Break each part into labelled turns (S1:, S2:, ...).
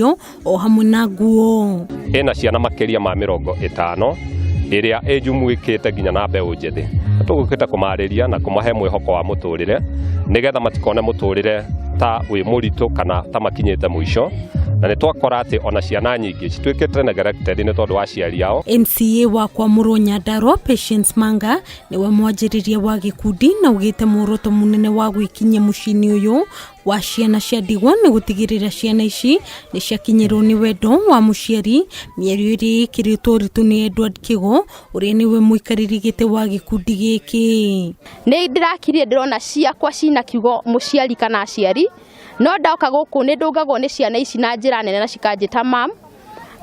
S1: o hamwe na nguo.
S2: Ena ciana makeria ma 50 iria ejumuikite ginya na mbeu njethi. Tugukita kumariria na kumahe mwihoko wa muturire nigetha matikone muturire ta wi muritu kana ta makinyite mwisho. Na nĩ twakora atĩ ona ciana nyingĩ cituĩkĩte neglected nĩ tondũ wa ciari yao.
S1: MCA wa kwa Nyandarua Patience Manga niwe mwanjĩrĩria wa gĩkundi na ugĩte muoroto munene wa gwĩkinyia mũciĩ-inĩ ũyũ wa ciana cia ndigwa nĩ gũtigĩrĩra ciana ici nĩ ciakinyĩrwo nĩ wendo wa mũciari. Mĩario ĩrĩa ĩkĩrĩtwo ũritũ nĩ Edward Kigo ũrĩa nĩwe mũikarĩri gĩtĩ wa gĩkundi gĩkĩ.
S3: Nĩ ndĩrakirire ndĩrona ciakwa cina kiugo mũciari kana aciari, no ndoka gũkũ nĩ ndũngagwo nĩ ciana ici na njĩra nene na cikanjĩta mam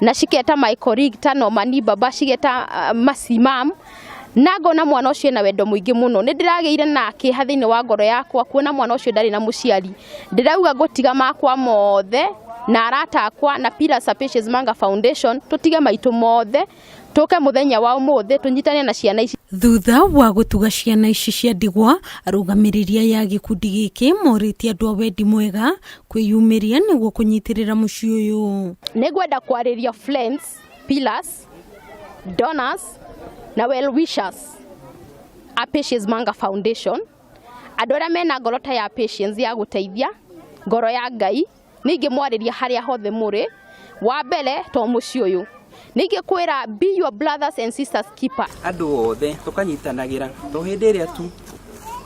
S3: na ciketa my colleague ta Nomani baba cigeta masi mam na ngona mwana ũcio na wendo mũingĩ mũno. Nĩ ndĩragĩire na kĩeha thĩinĩ wa ngoro yakwa kuona mwana ũcio ndarĩ na mũciari. Ndĩrauga gũtiga makwa mothe na arata akwa na Pillars of Patience Manga Foundation tũtige maitũ mothe tuke muthenya wa umuthi tunyitane na ciana ici.
S1: Thutha wa gutuga ciana ici cia ndigwa, arũgamĩrĩria ya gĩkundi gĩkĩ morĩtie andũ a wendi mwega kwĩyumĩria nĩguo kũnyitirĩra mũciĩ ũyũ.
S3: Nĩngwenda kwarĩria friends, pillars, donors na well wishers a Patience Manga Foundation, andũ arĩa mena ngoro ta ya patience ya gũteithia, ngoro ya Ngai, ningĩ mwarĩria harĩa hothe mũrĩ, wa mbere to mũciĩ ũyũ ningĩ kwĩra be your brothers and sisters keeper.
S4: Andũ othe tukanyitanagira to hĩndĩ ĩrĩa tu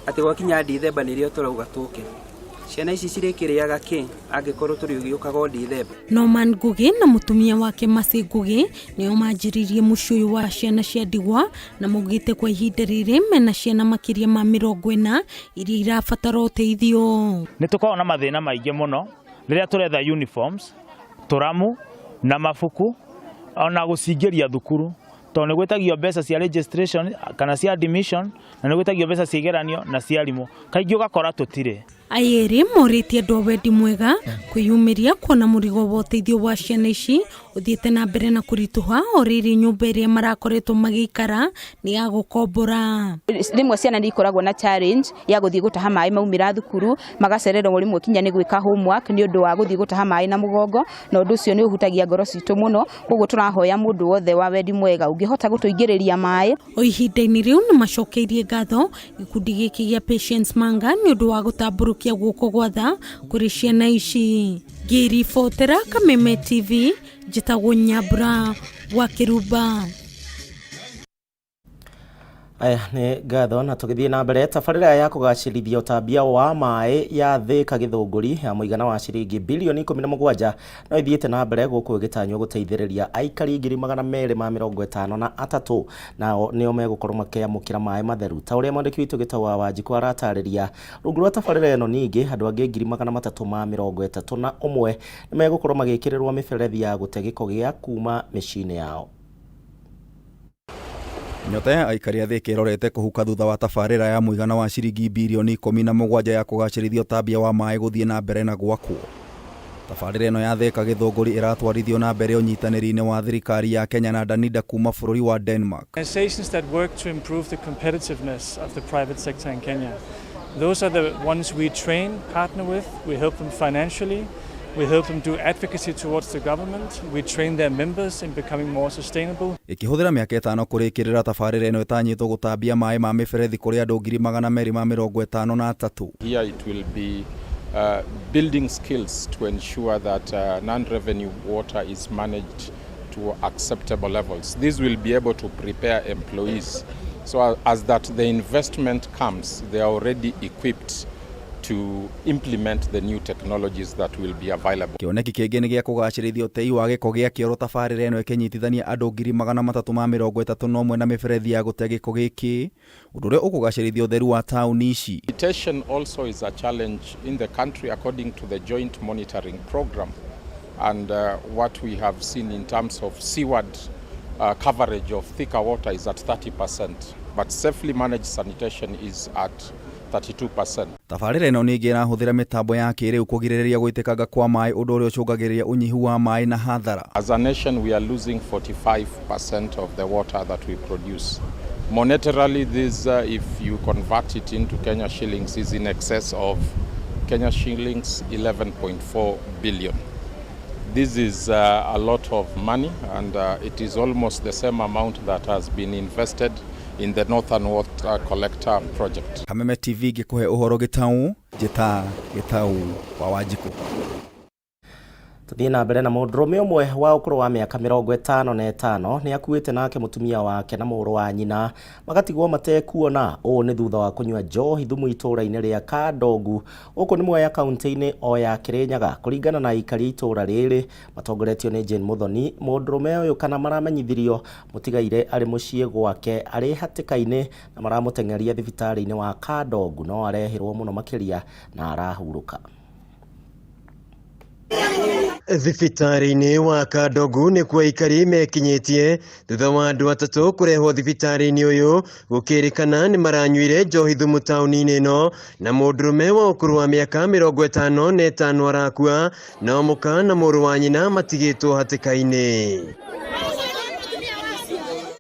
S4: atĩ gwakinya Dithemba nĩrĩo tũrauga tũke. Ciana ici cirĩkĩrĩaga kĩ angĩkorwo tũrĩ ũgĩũkaga Dithemba.
S1: Norman Ngugi na mũtumia wake Masi Ngugi nĩo manjĩrĩirie mũciĩ ũyũ wa ciana cia ndigwa na maugĩte kwa ihinda rĩrĩ mena ciana makĩria ma 40 iria irabatara ũteithio.
S5: Nĩ tũkoragwo na mathĩna maingĩ mũno rĩrĩa tũretha uniforms, tũramu na mabuku ona gũcingĩria thukuru to nĩ gwĩtagio mbeca cia registration kana cia admission na nĩ gwĩtagio mbeca cia igeranio na cia arimũ, kaingĩ ũgakora tũtirĩ.
S1: Ayeri morĩtie andũ a wendi mwega kwĩyumĩria kuona mũrigo wa ũteithio wa ciana ici ũthiĩte na mbere na kũritũha o rĩrĩ nyũmba ĩrĩa marakoretwo magĩikara nĩ ya gũkombora.
S6: Rĩmwe ciana nĩ ikoragwo na challenge ya gũthiĩ gũtaha maĩ maumĩra thukuru, magacererwo rĩmwe kinya nĩ gwĩka homework nĩ ũndũ wa gũthiĩ gũtaha maĩ na mũgongo, na ũndũ ũcio nĩ ũhutagia ngoro citũ mũno. Koguo tũrahoya mũndũ wothe wa wendi mwega ũngĩhota gũtũingĩrĩria maĩ.
S1: O ihinda-inĩ rĩu nĩ macokeirie ngatho gĩkundi gĩkĩ gĩa Patience Manga nĩ ũndũ wa gũtambũrũkia guoko gwa tha kũrĩ ciana ici. Ngĩribotera Kameme TV, Gitau Nyambura wa Kĩrumba.
S7: Aya nĩ ngatho na tũgĩthiĩ na mbere. Tabarĩra ya kũgacĩrithia ũtambia wa maĩ ya Thĩka Gĩthũngũri ya mũigana wa ciringi bilioni 17 no ithiĩte na mbere gũkũ ĩgĩtanywo gũteithĩrĩria aikari 253 nao nĩo megũkorwo makĩamũkĩra maĩ matheru. Ta ũrĩa mwandĩki witũ Gitau wa Wanjikũ aratarĩria, rungu rwa tabarĩra ĩno ningĩ andũ angĩ 331 nĩ megũkorwo magĩkĩrĩrwo mĩberethi ya gũte gĩko gĩa kuma mĩciĩ-inĩ yao.
S8: Nyota ya aikari a Thĩka ĩrorete kũhuka thutha wa tabarĩra ya mũigana wa ciringi bilioni 17 ya kũgacĩrithia ũtambia wa maĩ gũthiĩ na mbere na gwakwo. Tabarĩra ĩno ya Thĩka Gĩthũngũri ĩratwarithio na mbere ũnyitanĩri-inĩ wa thirikari ya Kenya na Danida kuma bũrũri wa Denmark.
S9: Organizations that work to improve the competitiveness of the private sector in Kenya. Those are the ones we train, partner with, we help them financially. We help them do advocacy towards the government. We train their members in becoming more sustainable.
S8: Ikĩhũthĩra mĩaka 5 kũrĩkĩrĩra tabarĩra ĩno ĩtanyĩtwo gũtambia maĩ ma mĩberethi kũrĩ andũ 253.
S10: Here it will be building skills to ensure that non-revenue water is managed to acceptable levels. This will be able to prepare employees so as that the investment comes, they are already equipped to implement the new technologies that will be available.
S8: Kĩoneki kĩngĩ nĩ gĩa kũgacĩrithia ũtei wa gĩko gĩa kĩoro. Tabarĩra ĩno ĩkĩnyitithania andũ 331 na mĩberethi ya gũte gĩko gĩkĩ, ũndũ ũrĩa ũkũgacĩrithia ũtheru wa taũni ici.
S10: Sanitation also is a challenge in the country according to the joint monitoring program, and what we have seen in terms of seaward coverage of thicker water is at 30%, but safely managed sanitation is at 32%.
S8: Tabarĩra ĩno ningĩ ĩrahũthĩra mĩtambo ya kĩrĩu kũgirĩrĩria gũitĩkanga kwa maĩ, ũndũ ũrĩa ũcũngagĩrĩria ũnyihu wa maĩ na hathara.
S10: As a nation we are losing 45% of the water that we produce. Monetarily this if you convert it into Kenya shillings is in excess of Kenya shillings 11.4 billion. This is a lot of money, and it is almost the same amount that has been invested in the Northern Water Collector project.
S8: Kameme TV gikuhe uhoro Gitau, Gitau wa Wanjiku.
S7: Tuthie na mbere na mũndũrũme ũmwe wa ũkũrũ wa mĩaka 55 nĩ akuĩte nake mũtumia wake na mũrũ wa nyina magatigwo matekuona. Ũũ nĩ thutha wa kũnyua njohi thumu itũũra-inĩ rĩa Kandogu gũkũ nĩ Mwea kaunti-inĩ o ya Kĩrĩnyaga. Kũringana na aikari itũũra rĩrĩ matongoretio nĩ Jane Muthoni, mũndũrũme ũyũ kana maramenyithirio mũtigaire arĩ mũciĩ gwake arĩ hatĩka-inĩ na maramũteng'eria thibitarĩ-inĩ wa Kandogu, no arehirwo mũno makĩria na arahurũka.
S11: Thibitarĩ-inĩ wa Kandogu nĩ kwa aikari mekinyĩtie thutha wa andũ atatũ kũrehwo thibitarĩ-inĩ ũyũ gũkĩrĩkana nĩ maranyuire njohi thumu taũni-inĩ ĩno, na mũndũrũme wa ũkũrũ wa mĩaka 55 arakua na mũka na mũrũ wa nyina matigĩtwo hatĩka-inĩ.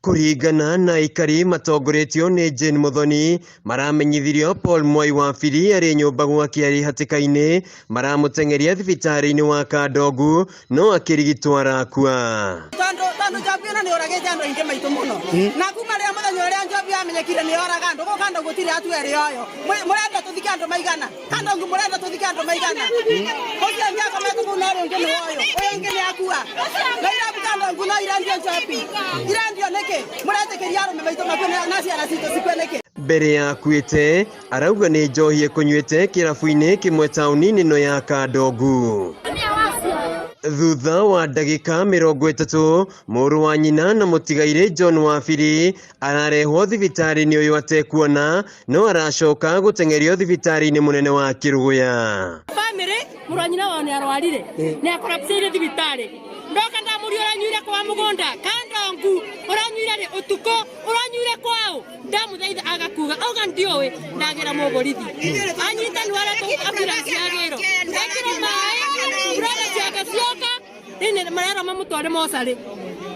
S11: Kũringana na aikari matongoretio nĩ Jane Muthoni, maramenyithirio Paul Mwai wa Fili arĩ nyũmba gwake arĩ hatĩka-inĩ, maramũteng'eria thibitarĩ-inĩ wa Kandogu no akĩrigitwo arakua.
S12: Tondũ Njobi ĩno nĩ ũragĩte andũ aingĩ maitũ mũno, na kuma rĩa mũthenya ũrĩa Njobi amenyekire nĩ oraga andũ gũkũ Kandogu gũtirĩ atu erĩ oyo. Mũrenda tũthike andũ maigana? Kandogu mũrenda tũthike andũ maigana? Ũcio nĩ akomete kũu na ũrĩa ũngĩ nĩ ũyũ, ũyũ ũngĩ nĩ akua. Na irabu Kandogu no irendio Njobi, irendio nĩkĩ? Mũretĩkĩria arũme maitũ makuo na ciana citũ cikue nĩkĩ?
S11: Mbere ya akuĩte arauga nĩ njohi ekũnyuĩte kĩrabu-inĩ kĩmwe taũni-inĩ ĩno ya Kandogu. Thutha wa ndagĩka 30 mũrũ wa nyina na mũtigaire John wa Fili ararehwo thibitarĩ-inĩ ũyũ atekuona, no aracoka gũteng'erio thibitarĩ-inĩ mũnene wa Kĩrũgũya.
S13: Bamĩrĩ mũrũ wa nyina wao nĩ arwarire, nĩ akorapsĩire thibitarĩ. Ndoka ndamũria ũranyuire kwa mũgũnda Kandogu, ũranyuire rĩ ũtukũ, ũranyuire kwao, ndamũthaitha agakuga auga ndiũĩ, ndagĩra mũborithi anyitani wala ambulance yagĩrwo ndekĩrwo maĩ brother ciake cioka nĩ marera mamũtware mocarĩ.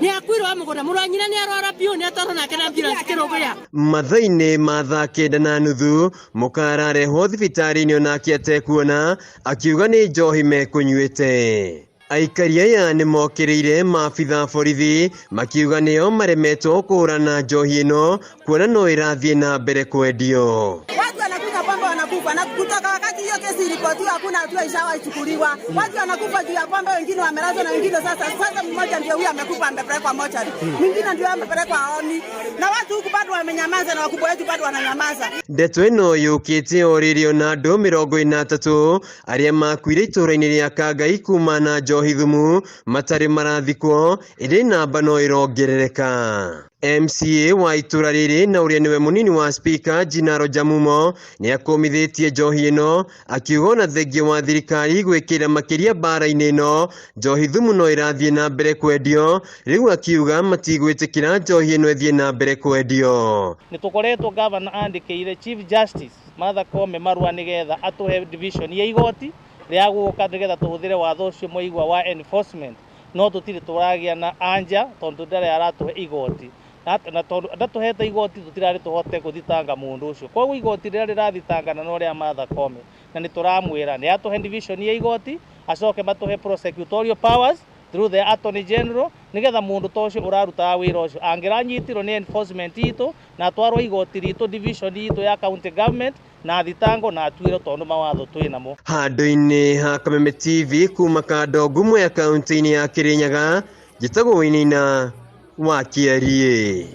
S13: Nĩ akuirwo wa mũgũnda, mũrũ wa nyina nĩ arwara biũ, nĩ atwarwo nake na ambulance Kĩrũgũya.
S11: Mathaa-inĩ ma thaa 9:30 mũka ararehwo thibitarĩ-inĩ onake atekuona, akiuga nĩ njohi mekũnyuĩte. Aikari aya nĩ mokĩrĩire maabitha borithi makiuga nĩo maremetwo kũhũrana njohi ĩno kuona no ĩrathiĩ na mbere kwendio.
S12: Watu wanakufa pombe wanakufa, na kutoka wakati hiyo kesi ilipotiwa hakuna hatua ishawachukuliwa. Watu wanakufa juu ya pombe, wengine wamelazwa na wengine sasa mmoja ndio huyu amekufa amepelekwa mochari, mwingine ndio amepelekwa aoni, na watu huku bado wamenyamaza na wakubwa wetu bado wananyamaza.
S11: Ndeto ĩno yũkĩte o rĩrĩ na andũ 43 arĩa makuire itũũra-inĩ rĩa Kangai kuma na njohi thumu matarĩ marathikwo, ĩrĩ namba no ĩrongerereka. MCA wa itũũra rĩrĩ na ũrĩa nĩwe mũnini wa speaker Jinaro Jamumo nĩ akũmithĩtie njohi ĩno, akiuga na thengia wa thirikari gwĩkĩra makĩria mbara-inĩ ĩno, njohi thumu no ĩrathiĩ na mbere kwendio, rĩu akiuga matigwĩtĩkĩra njohi ĩno ĩthiĩ na mbere kwendio.
S14: Nĩ tũkoretwo governor andĩkĩire Chief Justice Martha Koome marũa nĩgetha atũhe division ya igoti rĩa gũka nĩgetha tũhũthĩre watho ũcio mũigua wa enforcement, no tũtirĩ tũragĩa na anja tondũ ndarĩ aratũhe igoti, na tondũ ndatũhete igoti tũtirarĩ tũhote gũthitanga mũndũ ũcio. Koguo igoti rĩrĩa rĩrathitangana no rĩa Martha Koome, na nĩ tũramwĩra nĩ atũhe division ya igoti, acoke matũhe prosecutorial powers through the Attorney General, nĩgetha mũndũ ta ũcio ũrarutaga wĩra ũcio angĩranyitirwo nĩ enforcement itũ na atwarwo igoti ritũ division itũ ya county government na thitango na atuĩrwo tondũ mawatho twĩ namo.
S11: Handũ-inĩ ha Kameme TV kuma Kandogu Mwea kaunti-inĩ ya Kĩrĩnyaga, Gitau wa Kĩarie.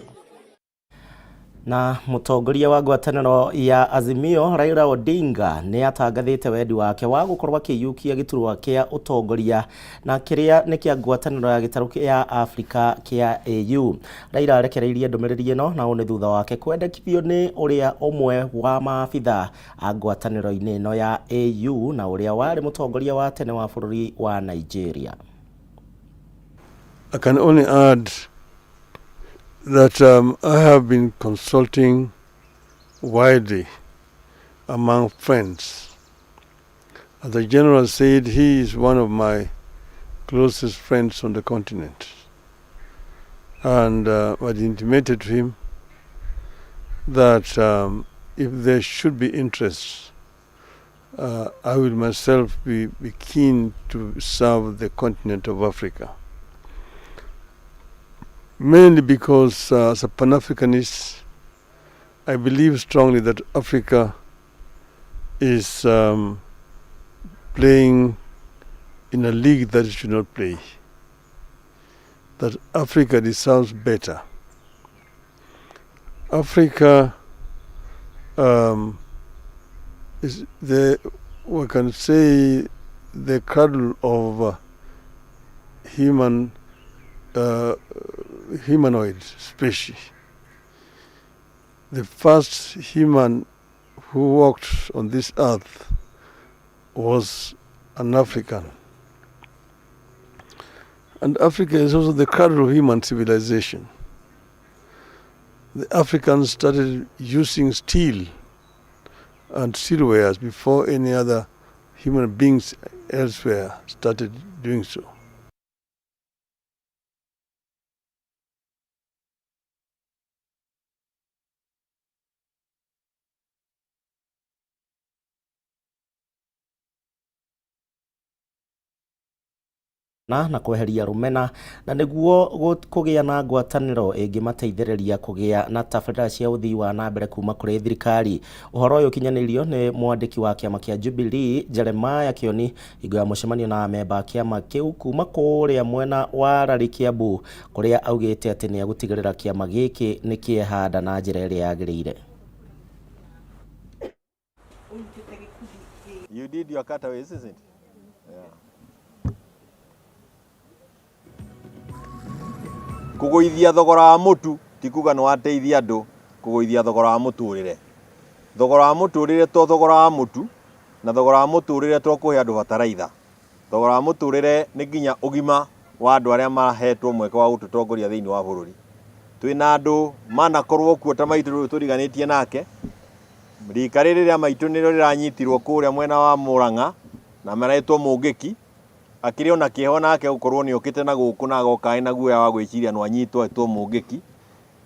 S7: Na mũtongoria wa ngwatanĩro ya Azimio Raila Odinga nĩ atangathĩte wendi wake wa gũkorwo akĩiyũkia gĩturwa kĩa ũtongoria na kĩrĩa nĩ kĩa ngwatanĩro ya gĩtarũ kĩa Afrika kĩa AU. Raila arekereirie ndũmĩrĩri ĩno na nĩ thutha wake kwendekithio nĩ ũrĩa ũmwe wa maabitha a ngwatanĩro-inĩ ĩno ya AU na ũrĩa warĩ mũtongoria wa tene wa bũrũri wa Nigeria.
S15: I can only add that I have been consulting widely among friends. As the general said, he is one of my closest friends on the continent. And I intimated to him that if there should be interest I will myself be keen to serve the continent of Africa. Mainly because as a Pan-Africanist, I believe strongly that Africa is playing in a league that it should not play. That Africa deserves better. Africa is we can say, the cradle of humanoid species. The first human who walked on this earth was an African. And Africa is also the cradle of human civilization. The Africans started using steel and steelwares before any other human beings elsewhere started doing so.
S7: na kweheria rumena na niguo kugia na ngwataniro ingimateithĩrĩria kugia na tabarĩra cia ũthii wa na mbere kuma kũrĩ thirikari. Ũhoro ũyũ ũkinyanĩirio nĩ mwandĩki wa kĩama kĩa Jubilee Jeremiah Kioni hingo ya mũcemanio na memba kĩama kĩu kuma kũrĩa mwena wa Rari Kiambu, kũrĩa augĩte atĩ nĩ agũtigĩrĩra kĩama gĩkĩ nĩ kĩehanda na njĩra ĩrĩa yagĩrĩire.
S16: You did your cutaways, isn't it? Yeah. Kugoithia thogora wa mutu ti kuga no ateithia andu, kugoithia thogora wa muturire. Thogora wa muturire to thogora wa mutu, na thogora wa muturire to kuhe andu bataraitha. Thogora wa muturire ni nginya ugima wa andu aria mahetwo mweke wa gututongoria thiini wa bururi. Twina andu manakorwo kuo ta maitu turiganitie nake. Rika riria maitu niro riranyitirwo kuria mwena wa Murang'a na maretwo Mungiki. Akiri ona kieho nake gukorwo ni okite na guku na goka ina guya wa gwiciria no anyitwo etwo Mungiki.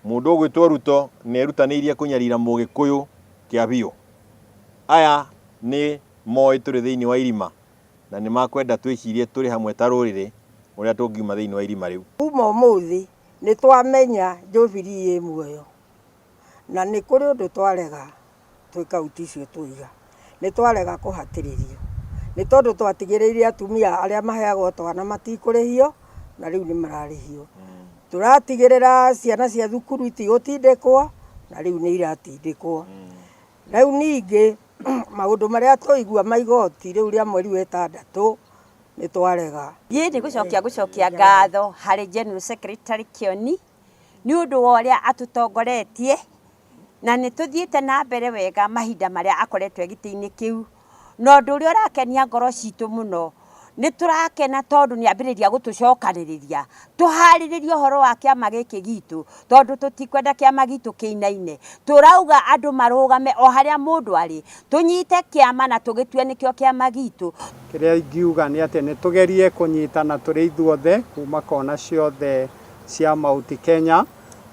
S16: Mundu gwitwo Ruto ni erutaneirie kunyarira Mugikuyu Kiabio. Aya ni moi turi thiini wa irima na ni makwenda twicirie turi hamwe ta rurire uria tungiuma thiini wa irima riu.
S17: Kuma muthi ni twamenya Jubilee ĩ muoyo na ni kuri undu twarega twikauti icio twiga ni twarega kuhatiririo ni tondu twatigiriire atumia aria maheagwo twana matikurihio na riu ni mararihio. Turatigirira ciana cia thukuru itigutindikwo na riu ni iratindikwo. Riu ningi maundu maria twaigua maigoti riu ria mweri wa 6 ni twarega.
S18: Yee ni gucokia ngatho hari General Secretary Kioni ni undu wa uria atutongoretie na ni tuthiite na mbere wega mahinda maria akoretwe giti-ini kiu. No ndu uria urakenia ngoro citu muno ni turakena tondu ni ambiriria gutucokaniriria tuhariririe uhoro wa kiama giki gitu tondu tutikwenda kiama gitu kiinaine. Turauga andu marugame o haria mundu ari tunyite kiama na tugitue nikio kiama gitu.
S19: Kiria ingiuga ni ati ni tugerie kunyitana turi ithuothe kuma kona ciothe cia Mount Kenya,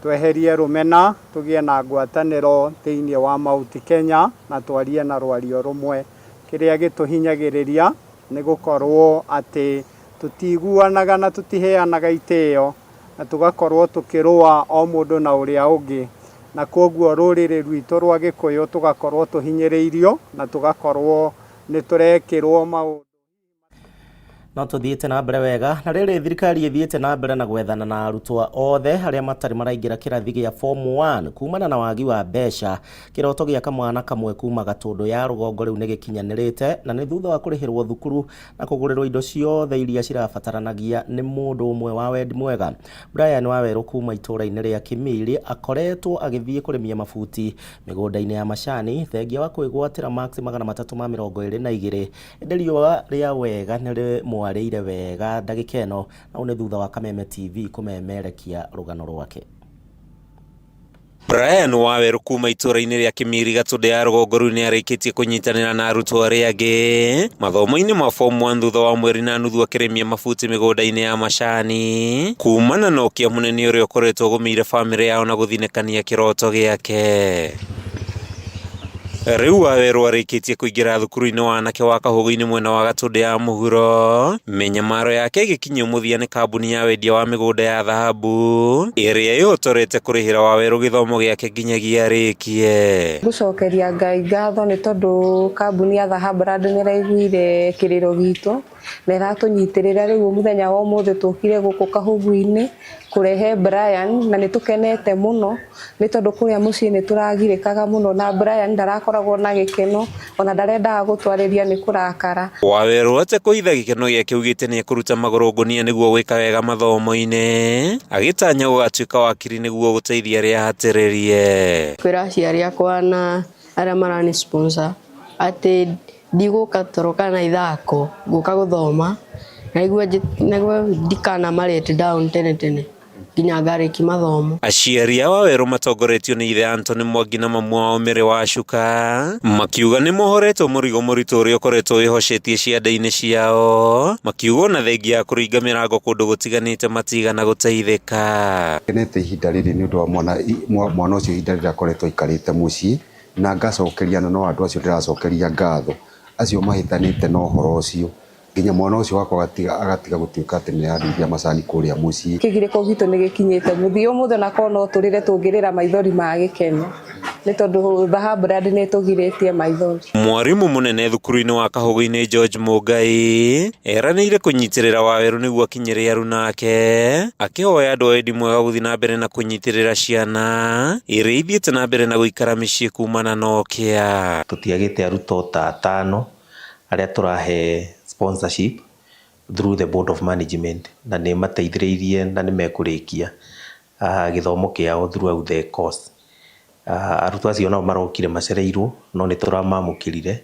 S19: tweherie rumena, tugie na ngwataniro thiini wa Mount Kenya na twarie na rwario rumwe. Kiria gituhinyagiriria ni gukorwo ati tutiguanaga na tutiheanaga itio na tugakorwo tukirua o mundu na uria ungi, na koguo ruriri rwitu rwa Gikuyu tugakorwo tuhinyiriirio na tugakorwo ni turekirwo maundu.
S7: No tuthiite na mbere wega na riri thirikari ithiite na mbere na gwethana na arutwa othe aria matari maraingira kirathi gia form 1 kumana na wagi wa mbeca. Kiroto gia kamwana kamwe kuma Gatundu ya rugongo riu ni gikinyanirite na ni thutha wa kurihirwo thukuru na kugurirwo indo ciothe iria cirabataranagia ni mundu umwe wa wendi mwega. Brian Waweru kuma itura-ini ria Kimili akoretwo agithie kurimia mafuti migunda-ini ya macani thengia wa kwigwatira max 322 enderio ria wega ni mwarĩire wega ndagĩka ĩno na une thutha wa Kameme TV kumemerekia rugano rwake.
S20: Brian Waweru kuma itura-ini ria Kimiri Gatundu ya rugongo riu ni arikitie kunyitanira na arutwo aria angi mathomo-ini ma form 1 thutha wa mweri na nuthu akiremia mafuti migunda-ini ya macani kumana na ukia munene uria ukoretwo gumire family yao na guthinekania kiroto giake. Riu Waweru arikitie kuingira thukuru-ini wa anake wa Kahugu-ini mwena wa Gatundu ya Mohoro. Menyamaro yake igikinyio muthia ni kambuni ya wendia wa migunda ya thahabu iria yotorete kurihira Waweru githomo giake nginyagia arikie.
S21: Gucokeria Ngai ngatho ni tondu kambuni ya thahabu ni raiguire kiriro gitu na iratunyitirira riu muthenya wa umuthi tukire guku Kahugu-ini kurehe Brian na nitukenete muno ni tondu kuria mucii ni turagirikaga muno na Brian ndarakoragwo na gikeno ona ndarenda gutwariria ni kurakara.
S20: Waweru ate kuitha gikeno giake ugite ni kuruta maguru ngunia niguo gwika wega mathomo-ini agitanya gugatuika wakiri niguo guteithia ria hatiririe.
S22: Kwira aciari akwa na aria marani sponsor ati ndiguka toroka na ithako guka guthoma naigua ndikana marete down tene nginya ngariki mathomo.
S20: Aciari a Waweru matongoretio ni ithe Anthony Mwangi na mamu wao Mary Wacuka makiuga ni mohoretwo murigo muritu uria ukoretwo wihocetie cianda-ini ciao, makiuga na thengia ya kuringa mirango kundu gutiganite matigana guteithika.
S23: Kenete ihinda riri ni undu wa mwana ucio ihinda riri akoretwo ikarite mucii na ngacokeria no andu acio ndiracokeria ngatho acio mahitanite no horo ucio nginya mwana ucio wakwa agatiga gutuika ati ni arithia macani kuria mucii.
S21: Kigiriko gitu ni gikinyite muthio muthe na kono turire tungirira maithori ma gikeno ni tondu thahabu ni tugiritie maithori.
S20: Mwarimu munene thukuru-ini wa Kahugu-ini George Mugai eranire kunyitirira Waweru niguo akinyire aruna ake akihoya andu endi mwega guthi na mbere na kunyitirira ciana iria ithiite na mbere na guikara micii kumana na okia.
S7: Tutiagite aruto ta 5 aria turahe sponsorship through the board of management na ni mateithiriirie na ni mekurikia githomo kiao throughout the course. Arutwo acio nao marokire macereirwo no ni turamamukirire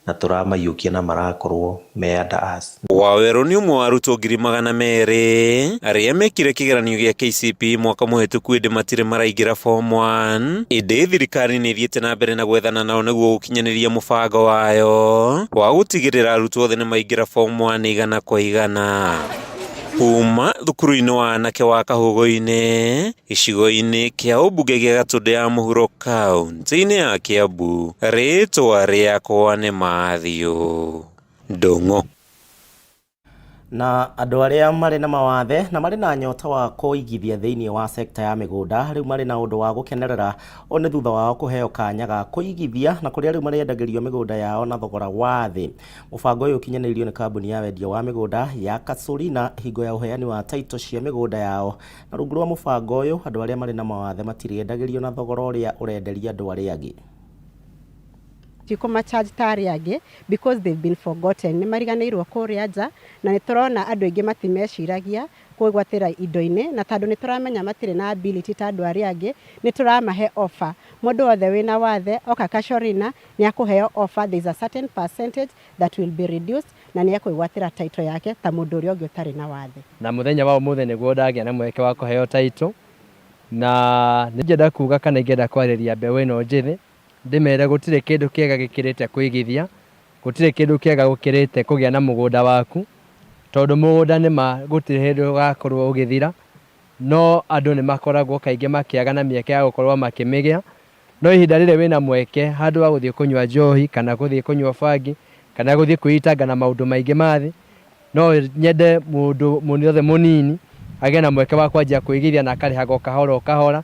S7: na turamayukia na marakorwo me under us.
S20: Waweru ni umwe wa arutwo 200,000 aria mekire kigeranio gia KCPE mwaka muhituku indi matire maraingira form 1 indi thirikari ni ithiite na mbere na gwethana nao niguo gukinyaniria mubango wayo wa gutigirira arutwo othe ni maingira form 1 igana kwa igana. Kuma thukuru-ini wa anake wa Kahugu-ini icigo-ini kia ubunge gia Gatundu ya Mohoro kaunti-ini ya Kiambu, ritwa riakwa ni Mathio Ndungu.
S7: Na andu aria mari na mawathe na mari na nyota wa kuigithia thiini wa sekta ya migunda riu mari na undu wa gukenerera one thutha wao kuheo kanya ga kuigithia na kuria riu mariendagirio migunda yao na thogora wa thi. Mubango uyu ukinyanirio ni kambuni ya wendia wa migunda ya Kasurina hingo ya uheani wa title cia migunda yao, na rungu rwa mubango uyu andu aria mari na mawathe matiriendagirio na thogora uria urenderia andu aria angi.
S24: Tikoma charge tari age because they've been forgotten. Ni mariganirwo kuria nja na ni turona andu aingi matimeciragia kwigwatira indo-ini na tondu ni turamenya matire na ability ta andu aria angi ni turamahe offer. Mundu wothe wina wathe oka Kasurina ni akuheo offer. There is a certain percentage that will be reduced na ni akuigwatira title yake ta mundu uria ungi utari na wathe.
S25: Na muthenya wa umuthe niguo ndagia na mweke wa kuheo title na ningenda kuga kana ingenda kwariria mbeũ ino njithi ndimere gutire kindu kiega gikirite kuigithia, gutire kindu kiega gukirite kugia na mugunda waku tondu mugunda ni ma gutire hindu gakorwo ugithira no andu ni makoragwo kaingi makiaga na mieke ya gukorwo makimigia no ihinda rire wina mweke handu wa guthie kunywa njohi kana guthie kunywa bangi kana guthie kwitanga na maundu maingi mathi no nyende mundu othe munini agia na mweke wa kwanjia kuigithia na akarihaga kahora kahora.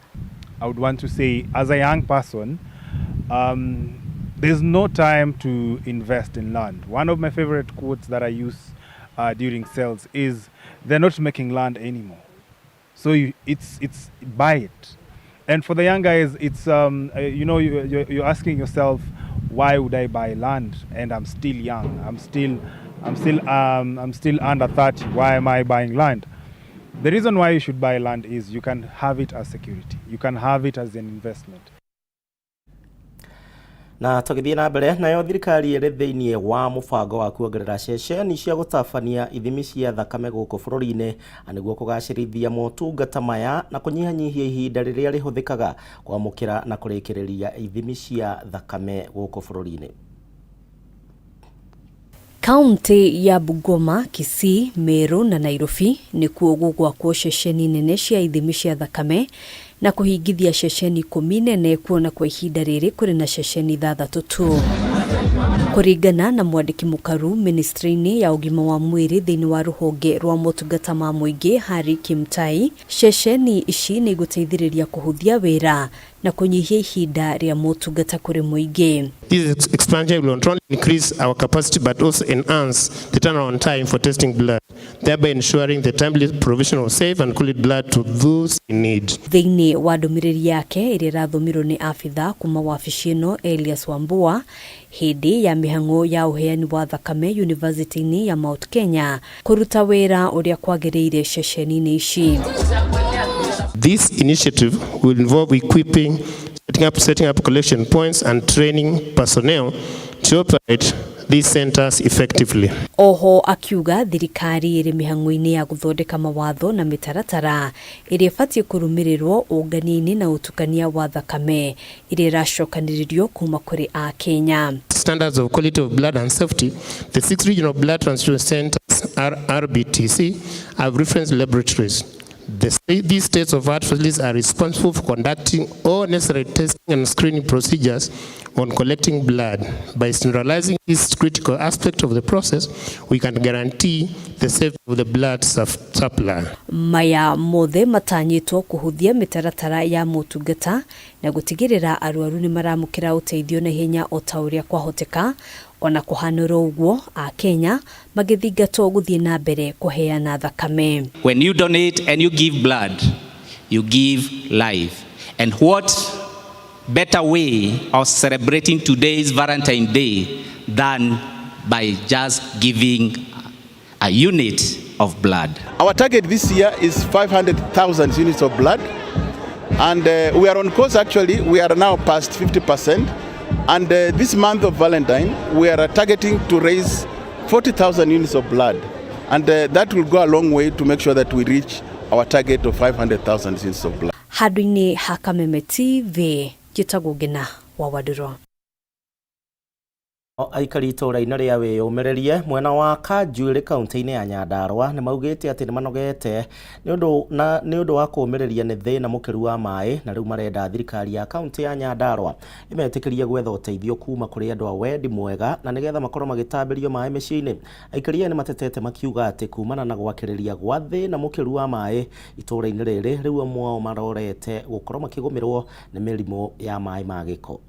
S26: I would want to say as a young person, there's no time to invest in land. One of my favorite quotes that I use during sales is they're not making land anymore. So it's buy it. And for the young guys, it's you're asking yourself, why would I buy land and I'm still young? I'm still under 30. Why am I buying land? The reason why you should buy land is you can have it as security. You can have it as an investment.
S7: Na tugithie na mbere nayo thirikari iri thiini wa mubango wa kuongerera ceceni cia gutabania ithimi cia thakame guku bururi-ini aniguo kugacirithia motungata maya na kunyihanyihia ihinda riria rihuthikaga kwamukira na kurikiriria ithimi cia thakame guku bururi-ini.
S27: Kaunti ya Bungoma, Kisii, Meru na Nairobi nikuo gugwakwo ceceni nene cia ithimi cia thakame na kũhingithia ceceni 10 nene kuona kwa ihinda rĩrĩ kũrĩ na ceceni 6 tu. Kũringana na mwandĩki mũkaru ministry-inĩ ya ũgima wa mwĩrĩ thĩinĩ wa rũhonge rwa motungata ma mũingĩ Harry Kimtai, ceceni ici nĩ igũteithĩrĩria kũhũthia wĩra na kũnyihia ihinda rĩa motungata kũrĩ mũingĩ.
S1: This expansion will not only increase our capacity but also enhance the turnaround time for testing blood, thereby ensuring the timely provision of safe and quality blood to those in need.
S27: Thĩinĩ wa ndũmĩrĩri yake ĩrĩa ĩrathomirwo nĩ abitha kuma wabici ĩno Elias Wambua hĩndĩ ya mĩhang'o ya ũheani wa thakame University-inĩ ya Mount Kenya kũruta wĩra ũrĩa kwagĩrĩire ceceni-inĩ ici.
S1: This initiative will involve equipping, setting up collection points and training personnel to operate these centers effectively.
S27: Oho akiuga thirikari ĩrĩ mĩhang'o-inĩ ya gũthondeka mawatho na mĩtaratara ĩrĩa ĩbatiĩ kũrũmĩrĩrwo ũngania-inĩ na ũtukania wa thakame ĩrĩa ĩracokanĩrĩrio kuma kũrĩ a Kenya.
S1: Standards of quality of blood and safety, the 6 regional blood transfusion centers RBTC have reference laboratories. These state-of-the-art facilities are responsible for conducting all necessary testing and screening procedures on collecting blood. By standardizing this critical aspect of the process, we can guarantee the safety of the blood supply.
S27: Maya mothe matanyĩtwo kũhũthia mĩtaratara ya motungata na gũtigĩrĩra arwaru nĩ maramũkĩra ũteithio na ihenya o ta ũrĩa kwahoteka, ona kũhanĩrwo ũguo a Kenya magĩthingatwo gũthiĩ na mbere kũheana thakame.
S2: When you donate and you give blood, you give life. And what better way of celebrating today's Valentine's Day than by just giving a unit of blood?
S3: Our target this year is 500,000 units of blood, and we are on course. Actually, we are now past 50%. And this month of Valentine, we are targeting to raise 40,000 units of blood. And that will go a long way to make sure that we reach our target of 500,000 units of blood.
S27: Handũ-inĩ ha Kameme TV, Gitau wa Waduro.
S7: Aikari itũũra-inĩ rĩa wĩyũmĩrĩrie mwena wa Kanjuĩrĩ kaunti-inĩ ya Nyandarua nĩ maugĩte atĩ nĩ manogete nĩ ũndũ wa kũũmĩrĩria nĩ thĩna mũkĩru wa maĩ, na rĩu marenda thirikari ya kaunti ya Nyandarua ĩmetĩkĩrie gwetha ũteithio kuma kũrĩ andũ a wendi mwega na nĩgetha makorwo magĩtambĩrio maĩ mĩciĩ-inĩ. Aikari nĩ matetete makiuga atĩ kumana na gwakĩrĩria gwa thĩna mũkĩru wa maĩ itũũra-inĩ rĩrĩ, rĩu amwe ao marorete gũkorwo makĩgũmĩrwo nĩ mĩrimũ ya maĩ ma gĩko.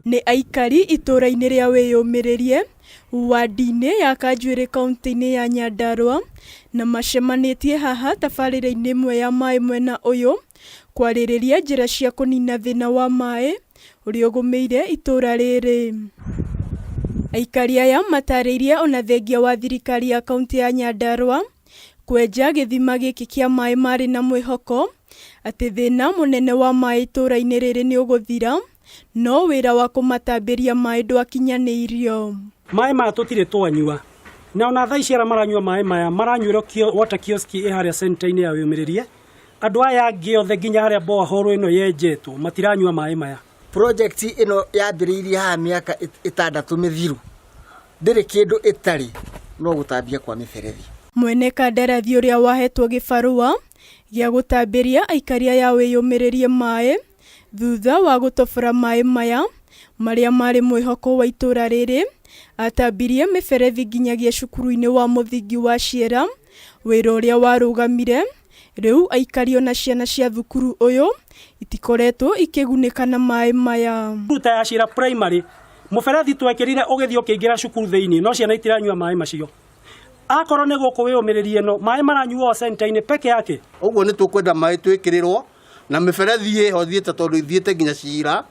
S4: Nĩ aikari itũũra-inĩ rĩa wĩyũmĩrĩrie wadi-inĩ ya Kanjuĩrĩ kaunti-inĩ ya Nyandarua na macemanĩtie haha tabarĩra-inĩ imwe ya maĩ mwena ũyũ kwarĩrĩria njĩra cia kũnina thĩna wa maĩ ũrĩa ũgũmĩire itũũra rĩrĩ. Aikari aya matarĩirie ona thengia wa thirikari ya kaunti ya Nyandarua kwenja gĩthima gĩkĩ kĩa maĩ marĩ na mwĩhoko atĩ thĩna mũnene wa maĩ itũũra-inĩ rĩrĩ nĩ ũgũthira, no wĩra wa kũmatambĩria maĩ ndwakinyanĩirio.
S5: Maĩ maya tũtirĩ twanyua, na ona thaa ici arĩa maranyua maĩ maya maranyuĩrwo water kiosk harĩa center-inĩ ya wĩyũmĩrĩrie. Andũ aya angĩ othe nginya harĩa borehole ĩno yenjetwo matiranyua maĩ maya.
S6: Project ĩno yambĩrĩirie haha mĩaka 6 mĩthiru, ndĩrĩ kĩndũ ĩtarĩ no gũtambia kwa mĩberethi.
S4: Mwene kandarathi ũrĩa wahetwo gĩbarũa gĩa gũtambĩria aikari ya wĩyũmĩrĩrie maĩ thutha wa gũtobora maĩ maya marĩa marĩ mwĩhoko wa itũũra rĩrĩ, atambirie mĩberethi nginyagia cukuru-inĩ wa mũthingi wa Ciera, wĩra ũrĩa warũgamire. Rĩu aikari ona ciana cia thukuru ũyũ itikoretwo ikĩgunĩka na maĩ maya.
S5: Ruta ya Ciera primary mũberethi twekĩrire ũgĩthiĩ ũkĩingĩra cukuru thĩinĩ, no ciana itiranyua maĩ macio. Akorwo nĩ gũkũ wĩyũmĩrĩrie no maĩ maranyuo center-inĩ peke yake.
S6: Ũguo nĩ tũkwenda maĩ twĩkĩrĩrwo na mĩberethi ĩho thiĩte tondũ ithiĩte nginya Ciira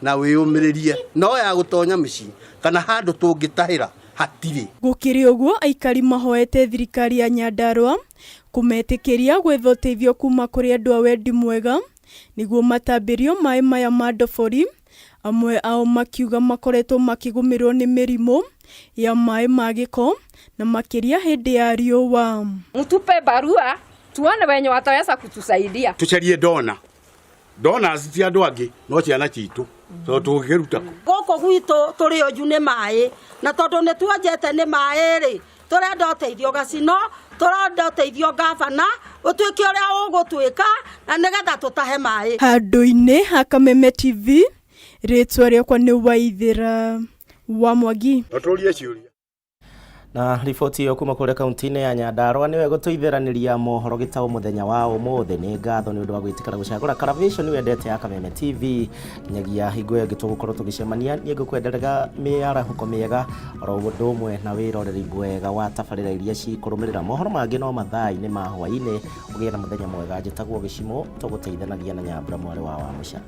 S6: na wĩyũmĩrĩrie, no ya gũtonya mĩciĩ kana handũ tũngĩtahĩra hatirĩ. Gũkĩrĩ ũguo aikari mahoete thirikari ya Nyandarua kũmetĩkĩria gwetha ũteithio kuma kũrĩ andũ a wendi mwega nĩguo matambĩrio maĩ maya ma ndobori. Amwe ao makiuga makoretwo makĩgũmĩrwo nĩ mĩrimũ ya maĩ ma gĩko na makĩria hĩndĩ ya riũa.
S9: Mtupe barua tuone wenye wataweza kutusaidia.
S28: Tucarie dona cia andũ angĩ no ciana citũ tondũ tũngĩruta
S12: gũkũ gwitũ tũrĩ oju nĩ maĩ, na tondũ nĩ tuonjete nĩ maĩ rĩ, tũrenda ũteithio gacino, tũrenda ũteithio gavana utuike uria ugutwika na nigetha tutahe mai.
S4: Handu-ini ha Kameme TV, ritwa riakwa ni Waithira wa Mwangi.
S28: Oturie ciuria.
S7: Na riboti yo kuma kure kaunti-ini ya Nyandarua niwe gutuitheraniria mohoro Gitau muthenya wa umuthi ni ngatho ni undu wa gwitikara gucagura Karavation wendete ya Kameme TV nyagia hingo ya gitugukorwo tugicemania ni ngukwenderega miarahuko miega oro undu umwe na wiroreri bwega wa tabarira iria cikurumirira mohoro mangi no mathai-ini ma hwaini ugie na muthenya mwega njitagwo Gicimo tuguteithanagia na Nyambura mwari wa Mucha.